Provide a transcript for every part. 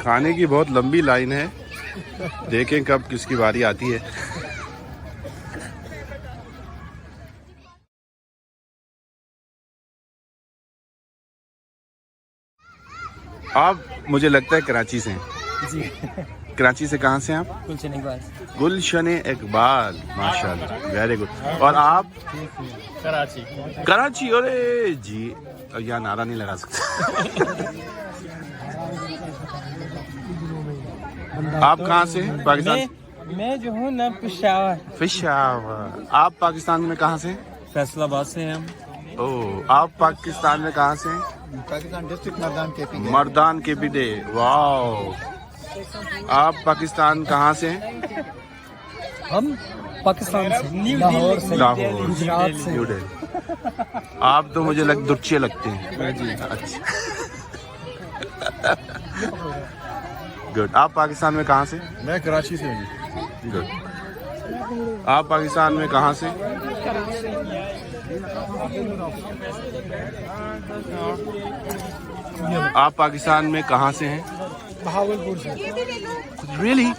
کھانے کی بہت لمبی لائن ہے، دیکھیں کب کس کی باری آتی ہے۔ آپ مجھے لگتا ہے کراچی سے ہیں؟ جی کراچی سے کہاں سے ہیں آپ؟ گلشن اقبال۔ گلشن اقبال، ماشاء اللہ، ویری گڈ۔ اور آپ؟ کراچی۔ کراچی، ارے جی یہاں نعرہ نہیں لگا سکتے۔ آپ کہاں سے ہیں؟ پاکستان؟ میں جو ہوں نا پشاور۔ پشاور۔ آپ پاکستان میں کہاں سے ہیں؟ فیصل آباد سے ہیں ہم۔ او، آپ پاکستان میں کہاں سے ہیں؟ پاکستان ڈسٹرکٹ مردان کے پی۔ مردان کے پی ڈے، واو۔ آپ پاکستان کہاں سے ہیں؟ ہم پاکستان سے، لاہور سے، لاہور، گجرات سے۔ نیو دہلی۔ آپ تو مجھے درچے لگتے ہیں۔ اچھا، گڈ۔ آپ پاکستان میں کہاں سے؟ میں کراچی سے ہوں۔ گڈ۔ آپ پاکستان میں کہاں سے؟ آپ پاکستان میں کہاں سے ہیں؟ بہاولپور سے۔ ریئلی؟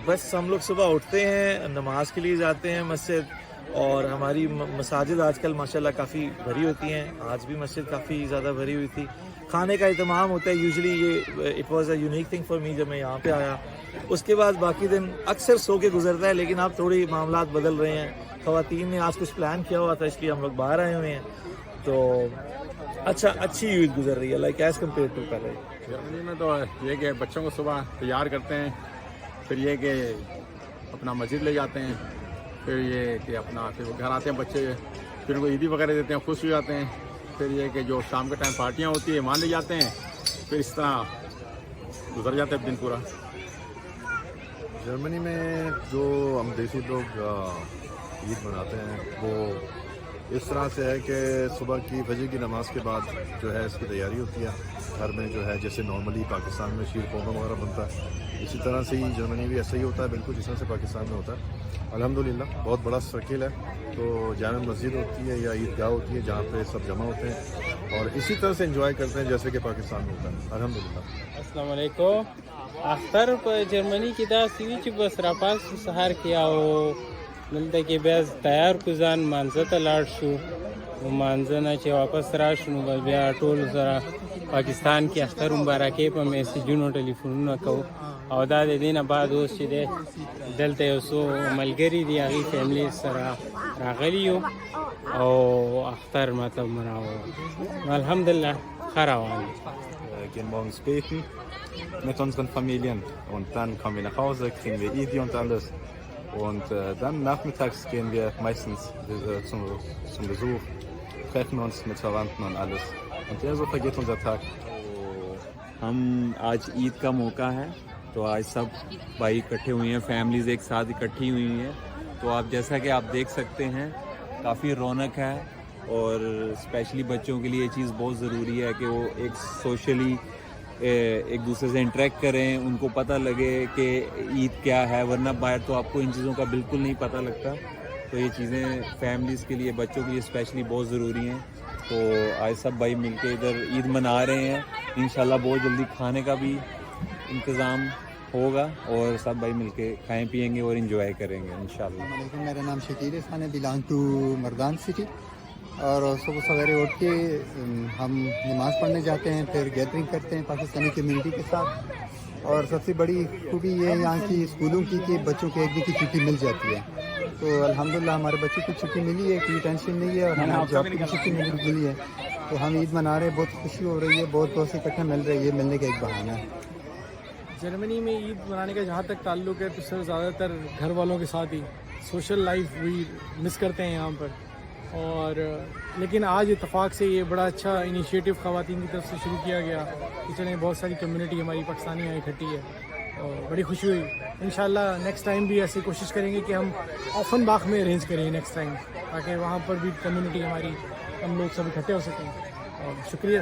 بس ہم لوگ صبح اٹھتے ہیں، نماز کے لیے جاتے ہیں مسجد، اور ہماری مساجد آج کل ماشاءاللہ کافی بھری ہوتی ہیں۔ آج بھی مسجد کافی زیادہ بھری ہوئی تھی۔ کھانے کا اہتمام ہوتا ہے، یوزلی یہ it was a unique thing for me جب میں یہاں پہ آیا۔ اس کے بعد باقی دن اکثر سو کے گزرتا ہے، لیکن اب تھوڑی معاملات بدل رہے ہیں۔ خواتین نے آج کچھ پلان کیا ہوا تھا، اس لیے ہم لوگ باہر آئے ہوئے ہیں، تو اچھی عید گزر رہی ہے، لائک ایز کمپیئر ٹو پہلے۔ جرمنی میں تو یہ کہ بچوں کو صبح تیار کرتے ہیں، پھر یہ کہ اپنا مسجد لے جاتے ہیں، پھر یہ کہ اپنا پھر وہ گھر آتے ہیں بچے، پھر ان کو عیدی وغیرہ دیتے ہیں، خوش ہو جاتے ہیں. پھر یہ کہ جو شام کے ٹائم پارٹیاں ہوتی ہیں وہاں لے جاتے ہیں. پھر اس طرح گزر جاتا ہے دن پورا. جرمنی میں جو ہم دیسی لوگ عید مناتے ہیں وہ اس طرح سے ہے کہ صبح کی فجر کی نماز کے بعد جو ہے اس کی تیاری ہوتی ہے گھر میں، جو ہے جیسے نارملی پاکستان میں شیر قورمہ وغیرہ بنتا ہے، اسی طرح سے ہی جرمنی بھی ایسا ہی ہوتا ہے بالکل جس طرح سے پاکستان میں ہوتا ہے. الحمدللہ بہت بڑا سرکل ہے، تو جامع مسجد ہوتی ہے یا عیدگاہ ہوتی ہے جہاں پہ سب جمع ہوتے ہیں اور اسی طرح سے انجوائے کرتے ہیں جیسے کہ پاکستان میں ہوتا ہے. الحمدللہ. السلام علیکم. اختر په جرمني کې دا سوي چې بس راپاس سهار کې او دلته کې بیا تیار کو ځان مانځه ته لاړ شو، مانځه نه چې واپس راشو نو بیا ټول سره پاکستان کې اختر مبارکې په میسیجونو ټلیفونونه کوو. او دا د دې نه بعد اوس چې دی دلته یو څو ملګري دي هغوی فیملي سره راغلي یو او اختر مطلب مناوو. الحمدلله ښه روان دی. Gehen morgens beten mit unseren Familien und dann kommen wir nach Hause, kriegen wir Idi und alles. Und dann nachmittags gehen wir meistens zum Besuch, treffen uns mit Verwandten und alles. Und ja, so vergeht unser Tag. ہم آج عید کا موقع ہے تو آج سب بھائی اکٹھے ہوئے ہیں، فیملیز ایک ساتھ اکٹھی ہوئی ہیں. تو آپ جیسا کہ آپ دیکھ سکتے ہیں کافی رونق ہے، اور اسپیشلی بچوں کے لیے یہ چیز بہت ضروری ہے کہ وہ ایک سوشلی ایک دوسرے سے انٹریکٹ کریں، ان کو پتہ لگے کہ عید کیا ہے، ورنہ باہر تو آپ کو ان چیزوں کا بالکل نہیں پتہ لگتا. تو یہ چیزیں فیملیز کے لیے، بچوں کے لیے اسپیشلی بہت ضروری ہیں. تو آج سب بھائی مل کے ادھر عید منا رہے ہیں. انشاءاللہ بہت جلدی کھانے کا بھی انتظام ہوگا اور سب بھائی مل کے کھائیں پیئیں گے اور انجوائے کریں گے انشاءاللہ. میرا نام شکیل خان ہے، بلانگ ٹو مردان سٹی. اور صبح سویرے اٹھ کے ہم نماز پڑھنے جاتے ہیں، پھر گیدرنگ کرتے ہیں پاکستانی کمیونٹی کے ساتھ. اور سب سے بڑی خوبی یہ ہے یہاں کی اسکولوں کی کہ بچوں کو ایک دن کی چھٹی مل جاتی ہے. تو الحمدللہ ہمارے بچوں کو چھٹی ملی ہے، کوئی ٹینشن نہیں ہے، اور ہمیں جاب کی بھی چھٹی ملی ہے. تو ہم عید منا رہے ہیں، بہت خوشی ہو رہی ہے، بہت دوست اکٹھے مل رہے ہیں، یہ ملنے کا ایک بہانہ ہے. جرمنی میں عید منانے کا جہاں تک تعلق ہے تو سر زیادہ تر گھر والوں کے ساتھ ہی سوشل لائف بھی مس کرتے ہیں یہاں پر. اور لیکن آج اتفاق سے یہ بڑا اچھا انیشیٹو خواتین کی طرف سے شروع کیا گیا کہ چلیں بہت ساری کمیونٹی ہماری پاکستانی یہاں اکٹھی ہے اور بڑی خوشی ہوئی. انشاءاللہ نیکسٹ ٹائم بھی ایسی کوشش کریں گے کہ ہم آفن باغ میں ارینج کریں نیکسٹ ٹائم، تاکہ وہاں پر بھی کمیونٹی ہماری، ہم لوگ سب اکٹھے ہو سکیں. اور شکریہ.